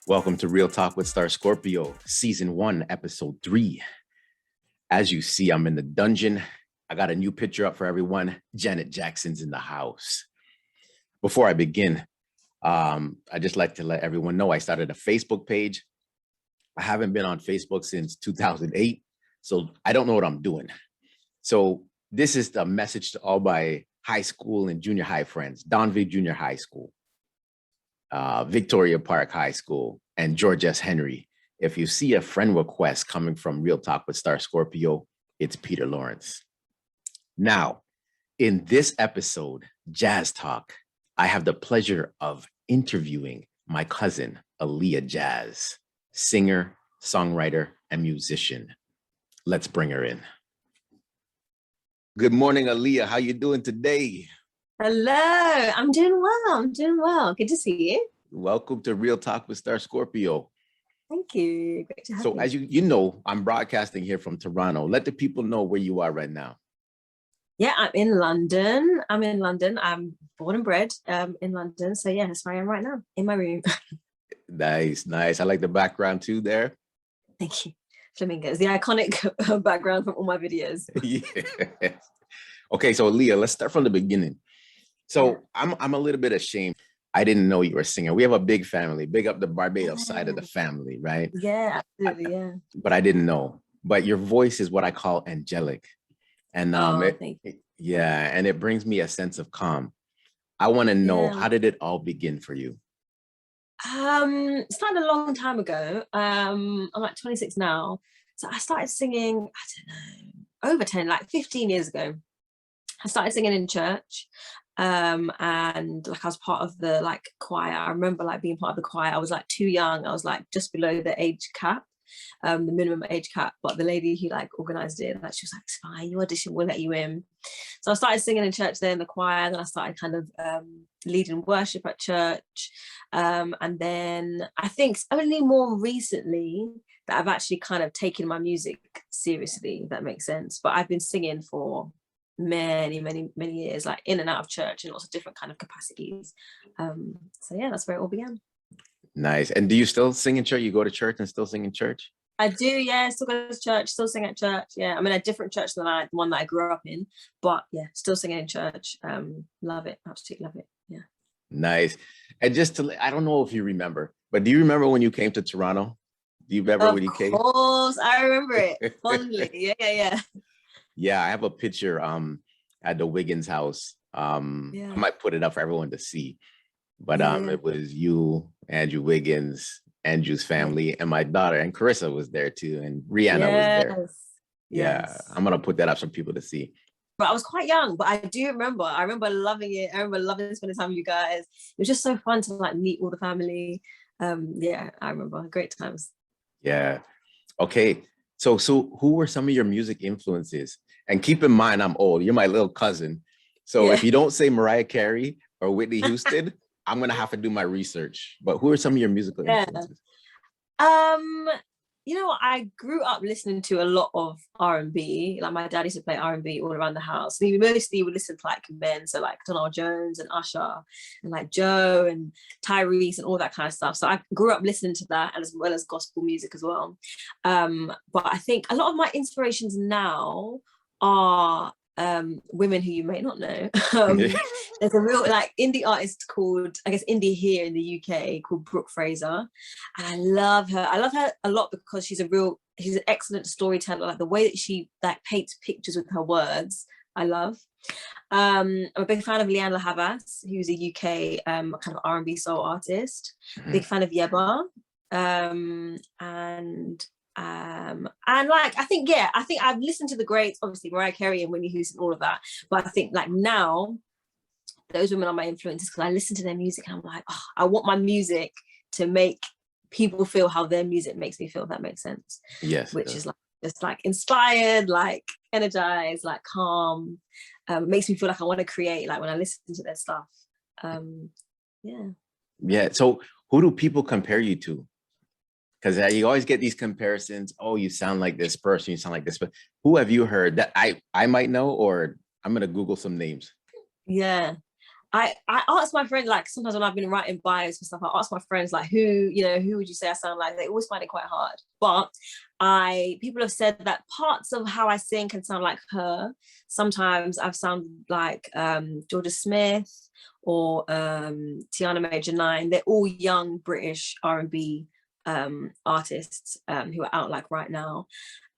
Welcome to Real Talk with Star Scorpio, Season 1, Episode 3. As you see, I'm in the dungeon. I got a new picture up for everyone. Janet Jackson's in the house. Before I begin, I just like to let everyone know I started a Facebook page. I haven't been on Facebook since 2008, so I don't know what I'm doing. So this is the message to all my high school and junior high friends, Donville Junior High School, Victoria Park High School, and Jorja Henry. If you see a friend request coming from Real Talk with Star Scorpio, it's Peter Lawrence. Now, in this episode, Jazz Talk, I have the pleasure of interviewing my cousin, Aaliyah Jasz, singer, songwriter, and musician. Let's bring her in. Good morning, Aaliyah. How you doing today? Hello, I'm doing well. Good to see you. Welcome to Real Talk with Star Scorpio. Thank you. Great to have you. So as you know, I'm broadcasting here from Toronto. Let the people know where you are right now. Yeah, I'm in London. I'm born and bred in London. So yeah, that's where I am right now, in my room. Nice. I like the background too there. Thank you. Flamingos, the iconic background from all my videos. Yeah. Okay, so Aaliyah, let's start from the beginning. So I'm a little bit ashamed. I didn't know you were a singer. We have a big family, big up the Barbados side of the family, right? Yeah, absolutely, yeah. But I didn't know. But your voice is what I call angelic. And thank you. Yeah, and it brings me a sense of calm. I want to know, how did it all begin for you? It started a long time ago. I'm like 26 now. So I started singing, I don't know, over 10, like 15 years ago. I started singing in church. And like I was part of the like choir. I remember like being part of the choir. I was like too young. I was like just below the age cap, the minimum age cap. But the lady who like organized it, like she was like, "It's fine, you audition, we'll let you in." So I started singing in church there in the choir, and then I started kind of leading worship at church. And then I think only more recently that I've actually kind of taken my music seriously, if that makes sense. But I've been singing for many years, like in and out of church in lots of different kind of capacities. So yeah, that's where it all began. Nice. And do you still sing in church? You go to church and still sing in church? I do, yeah. Still go to church, still sing at church. Yeah, I'm in a different church than the one that I grew up in, but yeah, still singing in church. Love it, absolutely love it. Yeah. Nice. And I don't know if you remember, but do you remember when you came to Toronto? Do you remember when you came? Of course, I remember it fondly. Yeah. Yeah, I have a picture at the Wiggins house. I might put it up for everyone to see. But it was you, Andrew Wiggins, Andrew's family, and my daughter, and Carissa was there too, and Rihanna was there. Yeah, I'm gonna put that up for people to see. But I was quite young, but I do remember. I remember loving it. I remember loving spending time with you guys. It was just so fun to like meet all the family. Yeah, I remember great times. Yeah. Okay. So who were some of your music influences? And keep in mind, I'm old. You're my little cousin. So if you don't say Mariah Carey or Whitney Houston, I'm going to have to do my research. But who are some of your musical influences? You know, I grew up listening to a lot of R&B. Like my dad used to play R&B all around the house. We mostly would listen to like men, so like Donald Jones and Usher and like Joe and Tyrese and all that kind of stuff. So I grew up listening to that, and as well as gospel music as well. But I think a lot of my inspirations now are women who you may not know. There's a real like indie artist called, I guess indie here in the UK, called Brooke Fraser, and I love her a lot because she's an excellent storyteller. Like the way that she like paints pictures with her words, I love. I'm a big fan of Leanne La Havas, who's a UK kind of R&B soul artist. Big fan of Yeba, and like I think I've listened to the greats, obviously Mariah Carey and Whitney Houston, all of that, but I think like now those women are my influences because I listen to their music and I'm like, oh, I want my music to make people feel how their music makes me feel, if that makes sense. Yes. Which is like just like inspired, like energized, like calm. Makes me feel like I want to create, like when I listen to their stuff. Yeah. So who do people compare you to? Because you always get these comparisons. Oh, you sound like this person, you sound like this. But who have you heard that I might know, or I'm going to Google some names? Yeah. I ask my friend, like sometimes when I've been writing bios and stuff, I ask my friends like who would you say I sound like? They always find it quite hard. But people have said that parts of how I sing can sound like her. Sometimes I've sounded like Jorja Smith or Tiana Major 9. They're all young British R&B artists who are out like right now.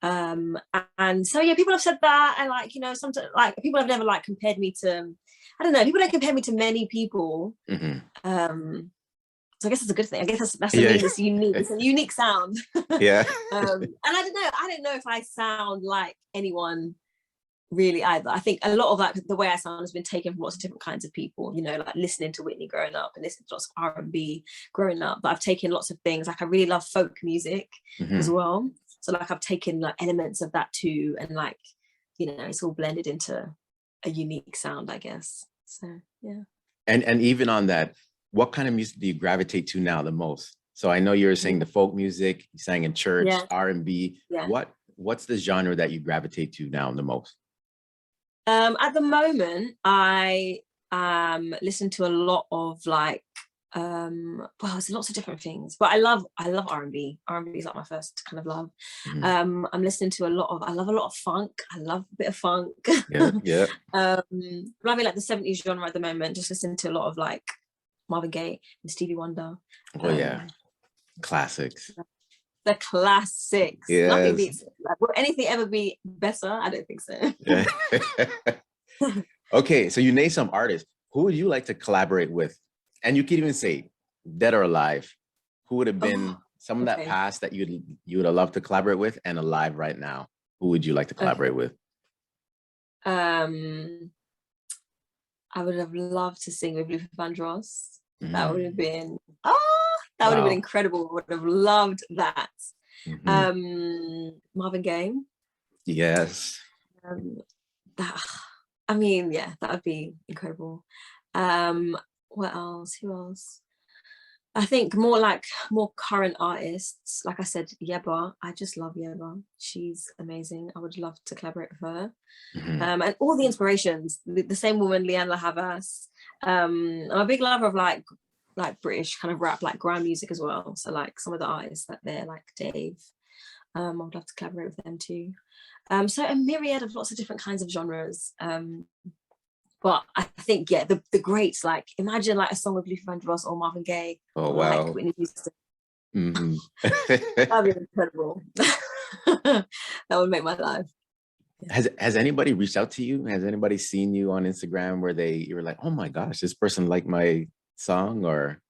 And so yeah, people have said that, and like, you know, sometimes like people have never like compared me to, I don't know, people don't compare me to many people. Mm-hmm. So I guess it's a good thing. I guess that's Yeah. it's unique. It's a unique sound. Yeah. And I don't know if I sound like anyone really either. I think a lot of like the way I sound has been taken from lots of different kinds of people, you know, like listening to Whitney growing up and listening to lots of R&B growing up. But I've taken lots of things, like I really love folk music as well. So like I've taken like elements of that too, and like, you know, it's all blended into a unique sound, I guess. So yeah. And even on that, what kind of music do you gravitate to now the most? So I know you're saying the folk music, you sang in church, R&B. Yeah. What's the genre that you gravitate to now the most? At the moment, I listen to a lot of like well, there's lots of different things, but I love R&B. R&B is like my first kind of love. I'm listening to I love a lot of funk. I love a bit of funk. Yeah. Loving like the 70s genre at the moment, just listening to a lot of like Marvin Gaye and Stevie Wonder. Oh yeah, classics. The classics. Yes. Nothing beats it. Like, will anything ever be better? I don't think so. Yeah. Okay, so you name some artists. Who would you like to collaborate with? And you could even say dead or alive. Who would have been someone that passed that you would have loved to collaborate with, and alive right now? Who would you like to collaborate with? I would have loved to sing with Luther Vandross. That would have been that would have been incredible. I would have loved that. Marvin Gaye. Yes. I mean, yeah, that would be incredible. What else? Who else? I think more current artists. Like I said, Yeba. I just love Yeba. She's amazing. I would love to collaborate with her. And all the inspirations. The same woman, Leanne Havas. I'm a big lover of like British kind of rap, like grime music as well. So like some of the artists that they're like Dave. I would love to collaborate with them too. So a myriad of lots of different kinds of genres. But I think, yeah, the greats, like imagine like a song with Luther Vandross or Marvin Gaye. Oh wow. Like Whitney Houston. That'd be incredible. That would make my life. Has anybody reached out to you? Has anybody seen you on Instagram where you were like, oh my gosh, this person liked my song? Or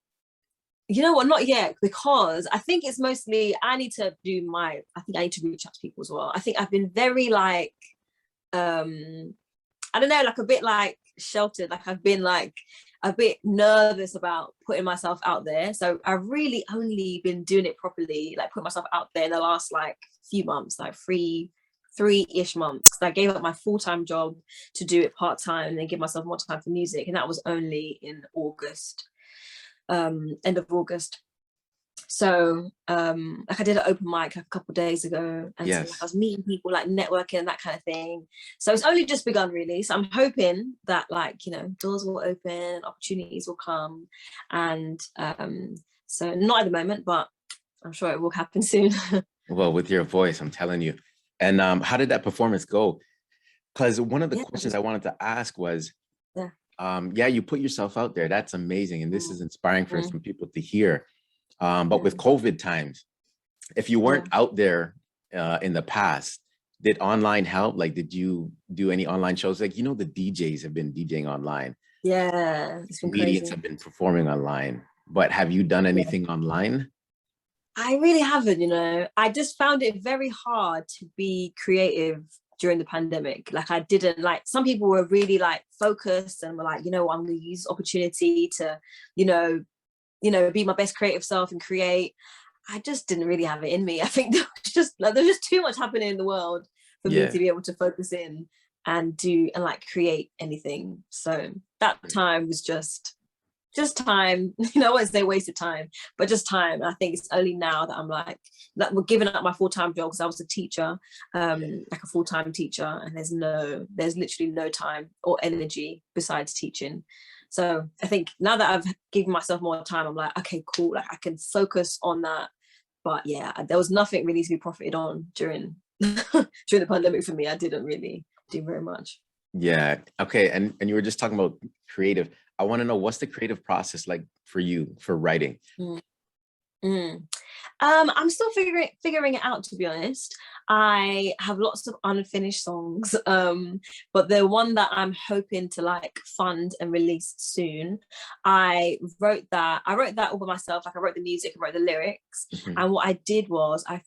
you know what, not yet, because I think it's mostly I need to reach out to people as well. I think I've been very like I don't know, like a bit like sheltered, like I've been like a bit nervous about putting myself out there. So I've really only been doing it properly, like putting myself out there in the last like few months, like three-ish months, because I gave up my full-time job to do it part-time and then give myself more time for music, and that was only in August, end of August. So like I did an open mic like a couple of days ago, and so, like, I was meeting people, like networking and that kind of thing. So it's only just begun really. So I'm hoping that like, you know, doors will open, opportunities will come, and so not at the moment, but I'm sure it will happen soon. Well, with your voice, I'm telling you. And how did that performance go? Because one of the questions I wanted to ask was, you put yourself out there. That's amazing, and this is inspiring for some people to hear. But with COVID times, if you weren't out there in the past, did online help? Like, did you do any online shows? Like, you know, the DJs have been DJing online. Yeah, it's been Comedians crazy. have been performing online. But have you done anything online? I really haven't, you know. I just found it very hard to be creative during the pandemic. Like I didn't, like, some people were really like focused and were like, you know, I'm going to use opportunity to, you know, be my best creative self and create. I just didn't really have it in me. I think there's just too much happening in the world for me to be able to focus in and do and like create anything. So that time was just time, you know, I won't say wasted time, but just time. And I think it's only now that I'm like we're giving up my full-time job, because I was a teacher, like a full-time teacher, and there's literally no time or energy besides teaching. So I think now that I've given myself more time, I'm like, okay, cool, like I can focus on that. But yeah, there was nothing really to be profited on during during the pandemic for me. I didn't really do very much. Yeah. Okay. And you were just talking about creative. I want to know, what's the creative process like for you for writing? Mm. Mm. I'm still figuring it out, to be honest. I have lots of unfinished songs, but the one that I'm hoping to like fund and release soon, I wrote that all by myself. Like I wrote the music, I wrote the lyrics, and what I did was I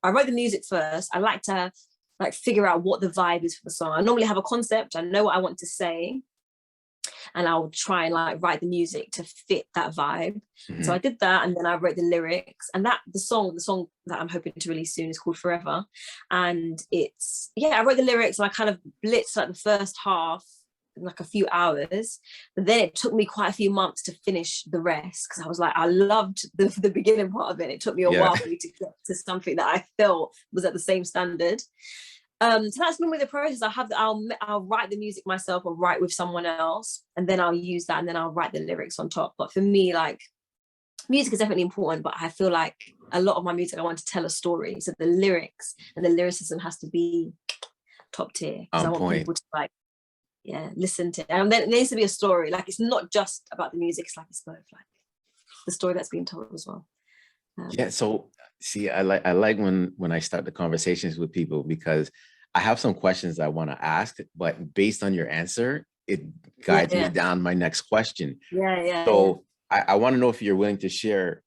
wrote the music first. I like to like figure out what the vibe is for the song. I normally have a concept, I know what I want to say, and I'll try and like write the music to fit that vibe. So I did that, and then I wrote the lyrics, and the song that I'm hoping to release soon is called Forever. And I wrote the lyrics and I kind of blitzed like the first half in like a few hours, but then it took me quite a few months to finish the rest, because I was like, I loved the beginning part of it. It took me a while for me to get to something that I felt was at the same standard. So that's normally the process. I'll write the music myself or write with someone else, and then I'll use that, and then I'll write the lyrics on top. But for me, like, music is definitely important, but I feel like a lot of my music, I want to tell a story. So the lyrics and the lyricism has to be top tier, because I want people to like, listen to it. And then there needs to be a story. Like, it's not just about the music, it's both like the story that's being told as well. So see, I like when I start the conversations with people, because I have some questions I want to ask, but based on your answer, it guides me down my next question. So I want to know if you're willing to share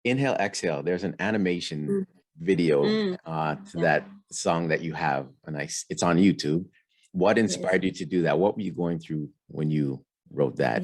Inhale, Exhale. There's an animation video to that song that you have, and it's on YouTube. What inspired you to do that? What were you going through when you wrote that?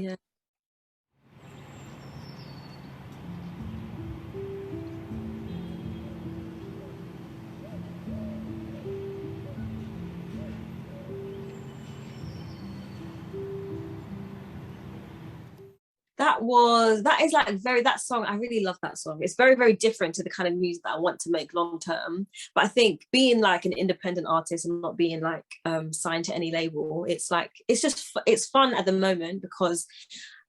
That song, I really love that song. It's very, very different to the kind of music that I want to make long term. But I think being like an independent artist and not being like signed to any label, it's fun at the moment, because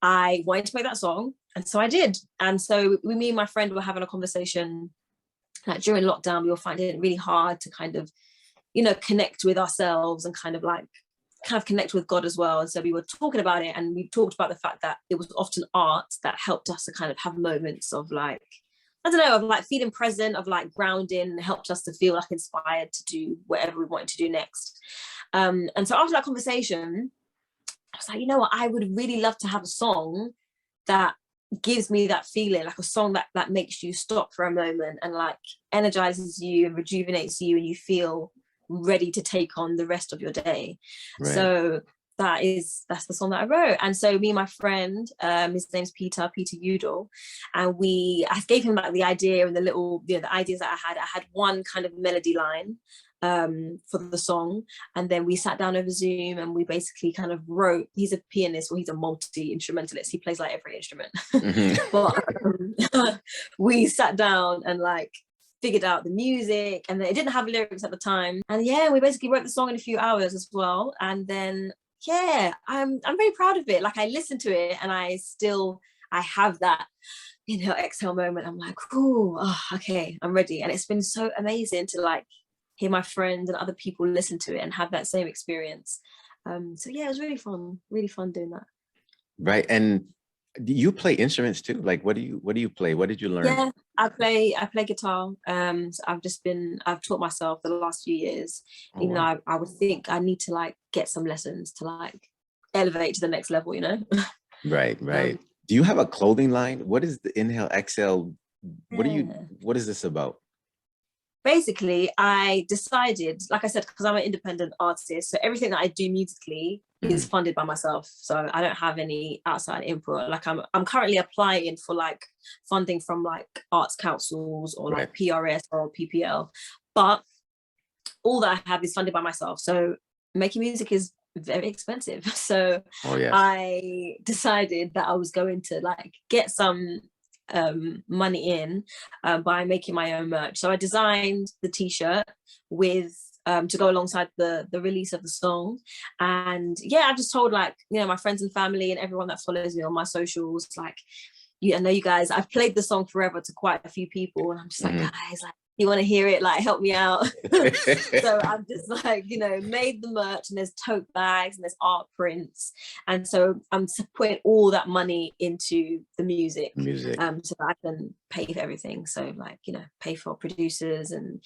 I wanted to make that song, and so I did. And so me and my friend were having a conversation like during lockdown. We were finding it really hard to kind of, connect with ourselves and kind of connect with God as well. And so we were talking about it, and we talked about the fact that it was often art that helped us to kind of have moments of like, I don't know, of like feeling present, of like grounding, helped us to feel like inspired to do whatever we wanted to do next. And so after that conversation, I was like, you know what, I would really love to have a song that gives me that feeling, like a song that makes you stop for a moment and like energizes you and rejuvenates you, and you feel ready to take on the rest of your day. So that's the song that I wrote. And so me and my friend, his name's Peter Udall, and I gave him like the idea and the little, the ideas that I had one kind of melody line for the song, and then we sat down over Zoom and we basically kind of wrote. He's a pianist, or he's a multi-instrumentalist, he plays like every instrument. But we sat down and like figured out the music, and then it didn't have lyrics at the time, and we basically wrote the song in a few hours as well. And then I'm very proud of it. Like, I listened to it and I have that exhale moment. I'm like, okay, I'm ready. And it's been so amazing to like hear my friends and other people listen to it and have that same experience. So it was really fun doing that. Right. And do you play instruments too? Like, what do you play? What did you learn? Yeah, I play guitar. So I've taught myself the last few years. Even though I would think I need to like get some lessons to like elevate to the next level, Right. Do you have a clothing line? What is the Inhale, Exhale? What is this about? Basically, I decided, like I said, because I'm an independent artist, so everything that I do musically is funded by myself. So I don't have any outside input. Like I'm currently applying for like funding from like arts councils or like PRS or PPL, but all that I have is funded by myself. So making music is very expensive. So I decided that I was going to like get some money in by making my own merch. So I designed the t-shirt with to go alongside the release of the song. And yeah, I just told like, you know, my friends and family and everyone that follows me on my socials, like, I know you guys, I've played the song Forever to quite a few people, and I'm just like, guys, like, you want to hear it, like, help me out. So I'm just like, you know, made the merch, and there's tote bags and there's art prints, and so I'm putting all that money into the music, so that I can pay for everything. So like, you know, pay for producers and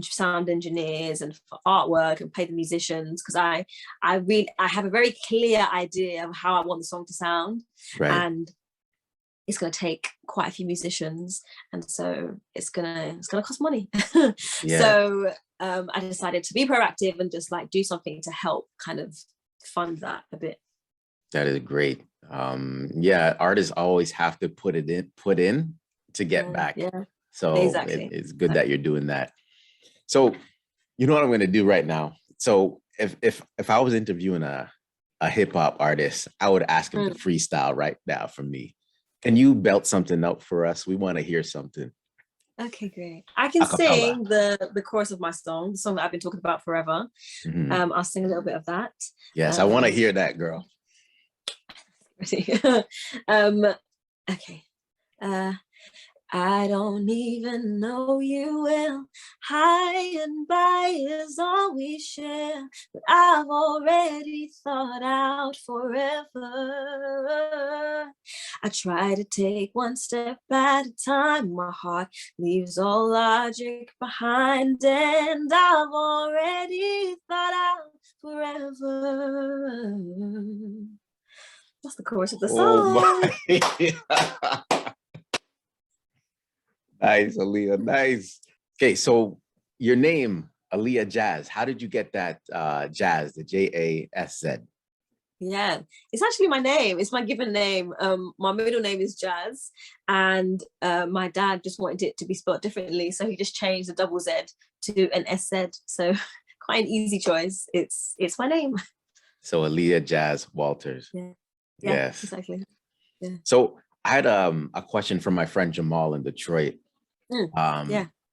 sound engineers and for artwork, and pay the musicians, because I have a very clear idea of how I want the song to sound, and it's going to take quite a few musicians, and so it's gonna cost money. So I decided to be proactive and just like do something to help kind of fund that a bit. That is great. Artists always have to put in to get back. So exactly. It's good that you're doing that. So you know what I'm going to do right now. So if I was interviewing a hip hop artist, I would ask him to freestyle right now for me. Can you belt something up for us? We want to hear something. Okay, great. I can sing the chorus of my song, the song that I've been talking about forever. I'll sing a little bit of that. Yes, I want to hear that, girl. Okay. I don't even know you well. High and by is all we share, but I've already thought out forever. I try to take one step at a time. My heart leaves all logic behind, and I've already thought out forever. That's the chorus of the song. Oh my. Nice, Aaliyah, nice. Okay, so your name, Aaliyah Jasz. How did you get that Jazz, the J-A-S-Z? Yeah, it's actually my name. It's my given name. My middle name is Jazz, and my dad just wanted it to be spelled differently, so he just changed the double Z to an SZ. So quite an easy choice. It's my name. So Aaliyah Jasz Walters. Yeah. Yes, exactly. Yeah. So I had a question from my friend Jamal in Detroit.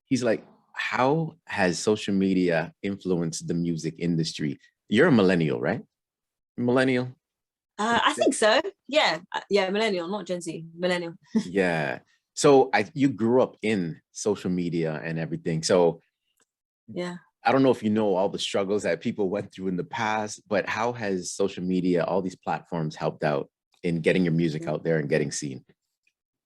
He's like, how has social media influenced the music industry? You're a millennial, right? Millennial? I think so. Yeah, millennial, not Gen Z, millennial. Yeah. So you grew up in social media and everything. So yeah, I don't know if you know all the struggles that people went through in the past, but how has social media, all these platforms helped out in getting your music out there and getting seen?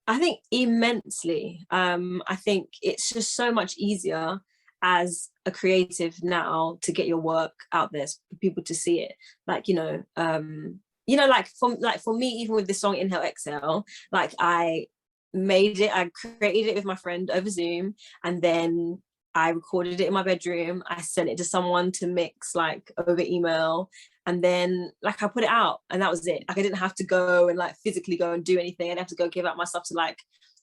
I think immensely. I think it's just so much easier as a creative now to get your work out there for people to see it. Like, like for me, even with this song Inhale Exhale, like I created it with my friend over Zoom, and then I recorded it in my bedroom. I sent it to someone to mix like over email, and then like I put it out, and that was it. Like I didn't have to go and like physically go and do anything. I didn't have to go give out my stuff to like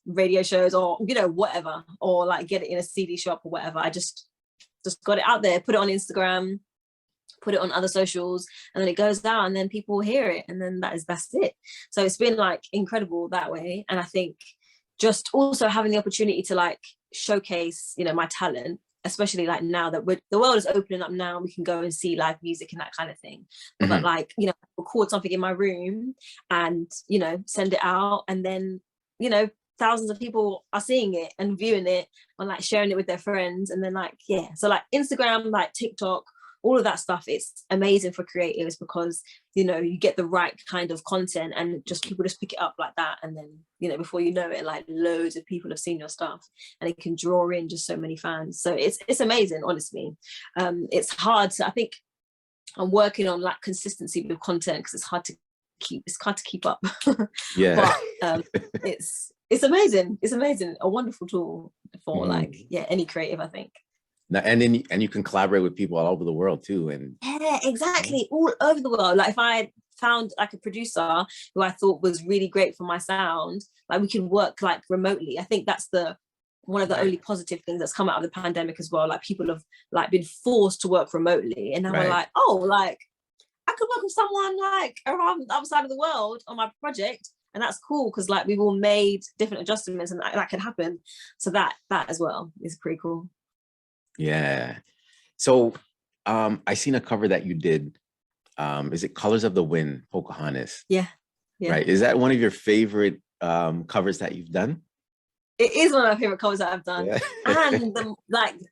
radio shows or whatever, or like get it in a CD shop or whatever. I just got it out there, put it on Instagram, put it on other socials, and then it goes out, and then people hear it, and then that's it. So it's been like incredible that way. And I think just also having the opportunity to like showcase my talent, especially like now that the world is opening up now, we can go and see live music and that kind of thing. But like record something in my room and send it out, and then thousands of people are seeing it and viewing it and like sharing it with their friends, and then like so like Instagram, like TikTok, all of that stuff, it's amazing for creatives because you get the right kind of content, and just people just pick it up like that, and then before you know it, like loads of people have seen your stuff, and it can draw in just so many fans. So it's amazing, honestly. It's hard I think I'm working on like consistency with content, because it's hard to keep up. Yeah. But it's amazing. It's amazing. A wonderful tool for like any creative, I think. Now, and you can collaborate with people all over the world too. And yeah, exactly, all over the world. Like if I found like a producer who I thought was really great for my sound, like we can work like remotely. I think that's one of the only positive things that's come out of the pandemic as well. Like people have like been forced to work remotely, and now we're like, oh, like I could work with someone like around the other side of the world on my project, and that's cool because like we've all made different adjustments, and that can happen. So that as well is pretty cool. Yeah. So I seen a cover that you did. Is it Colors of the Wind, Pocahontas? Yeah. Right. Is that one of your favorite covers that you've done? It is one of my favorite covers that I've done. Yeah. And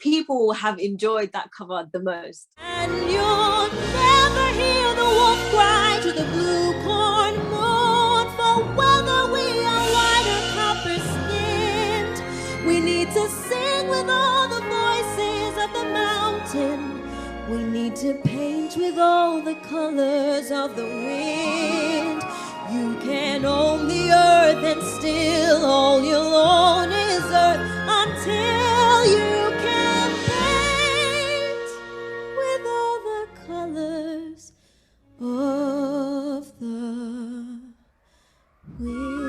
people have enjoyed that cover the most. And you'll never hear the wolf cry to the blue corn moon, for whether we are white or copper skinned, we need to sing with all the voices of the mountain. We need to paint with all the colors of the wind. You can own the earth and still all you'll own is earth until you can paint with all the colors of the wind.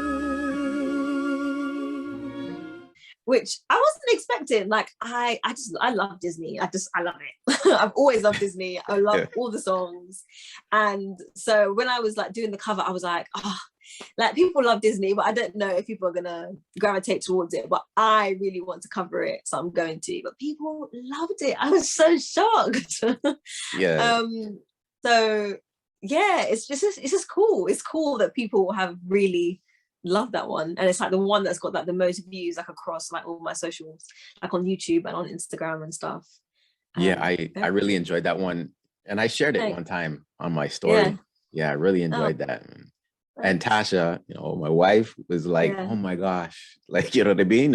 Which I wasn't expecting. Like I love Disney. I love it. I've always loved Disney. I love all the songs. And so when I was like doing the cover, I was like, like people love Disney, but I don't know if people are gonna gravitate towards it. But I really want to cover it, so I'm going to. But people loved it. I was so shocked. Yeah. So yeah, it's just cool. It's cool that people have really love that one, and it's like the one that's got like the most views like across like all my socials, like on YouTube and on Instagram and stuff. Yeah, I really enjoyed that one, and I shared it one time on my story. Yeah, I really enjoyed that. And Tasha, you know, my wife, was like, "Oh my gosh," like, you know what I mean?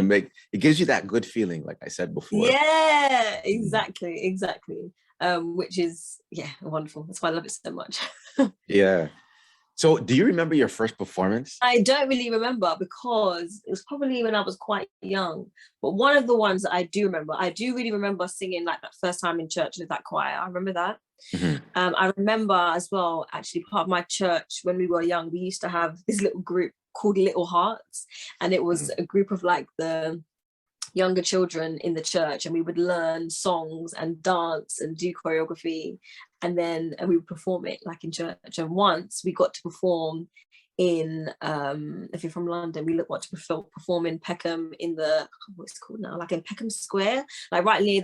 It gives you that good feeling, like I said before. Yeah, exactly. Which is wonderful. That's why I love it so much. Yeah. So do you remember your first performance? I don't really remember because it was probably when I was quite young. But one of the ones that I do really remember singing like that first time in church with that choir. I remember that. Mm-hmm. I remember as well, actually, part of my church when we were young, we used to have this little group called Little Hearts. And it was a group of like the younger children in the church, and we would learn songs and dance and do choreography, and we would perform it like in church. And once we got to perform in if you're from London, we got to perform in Peckham in the what's it called now, like in Peckham Square, like right near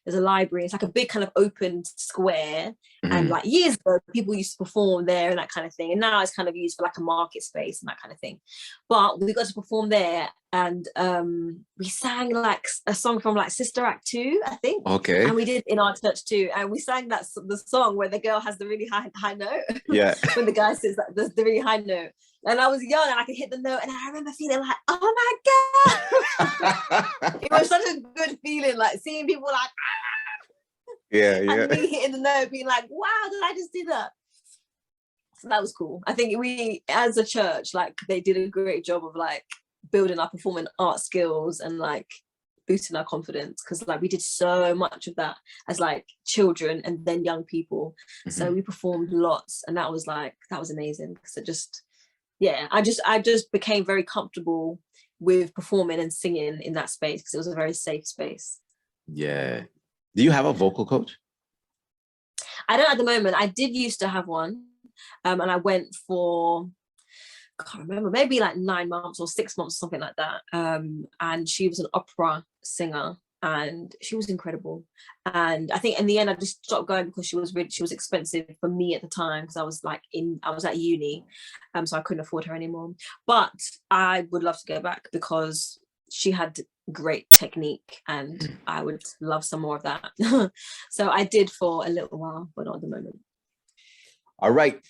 there's a library. It's like a big kind of open square. And like years ago, people used to perform there and that kind of thing. And now it's kind of used for like a market space and that kind of thing. But we got to perform there, and we sang like a song from like Sister Act 2, I think. Okay. And we did in our church too. And we sang the song where the girl has the really high note. Yeah. When the guy says that the really high note. And I was young and I could hit the note, and I remember feeling like, oh my God. It was such a good feeling, like seeing people like, and me hitting the note, being like, wow, did I just do that? So that was cool. I think we, as a church, like they did a great job of like building our performing art skills and like boosting our confidence, because like we did so much of that as like children and then young people. So we performed lots, and that was amazing, because it just, I just became very comfortable with performing and singing in that space, because it was a very safe space. Yeah. Do you have a vocal coach? I don't at the moment. I did used to have one, and I went for, I can't remember, maybe like 9 months or 6 months, something like that. And she was an opera singer, and she was incredible. And I think in the end, I just stopped going because she was expensive for me at the time, because I was at uni, so I couldn't afford her anymore. But I would love to go back, because she had great technique, and I would love some more of that. So I did for a little while, but not at the moment. All right,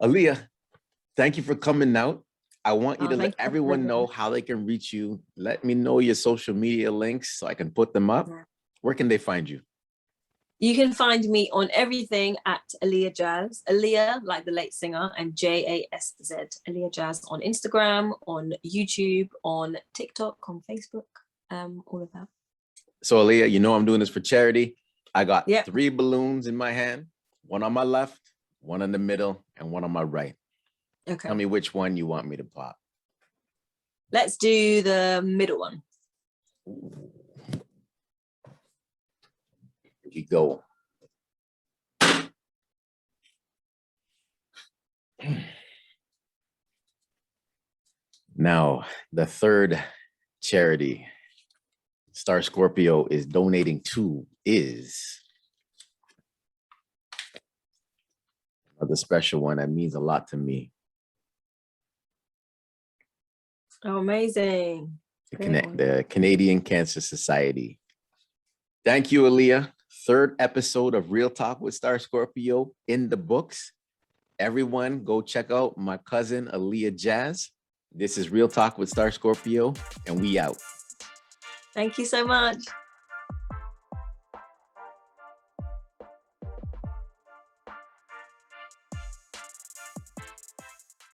Aaliyah, thank you for coming out. I want you to let everyone know how they can reach you. Let me know your social media links so I can put them up. Where can they find you? You can find me on everything at Aaliyah Jasz. Aaliyah, like the late singer, and Jasz. Aaliyah Jasz on Instagram, on YouTube, on TikTok, on Facebook, all of that. So Aaliyah, you know I'm doing this for charity. I got 3 balloons in my hand, one on my left, one in the middle, and one on my right. Okay. Tell me which one you want me to pop. Let's do the middle one. Here you go. Now, the third charity Star Scorpio is donating to is another special one that means a lot to me. Oh, amazing. Great one. The Canadian Cancer Society. Thank you, Aaliyah. Third episode of Real Talk with Star Scorpio in the books. Everyone go check out my cousin, Aaliyah Jasz. This is Real Talk with Star Scorpio, and we out. Thank you so much.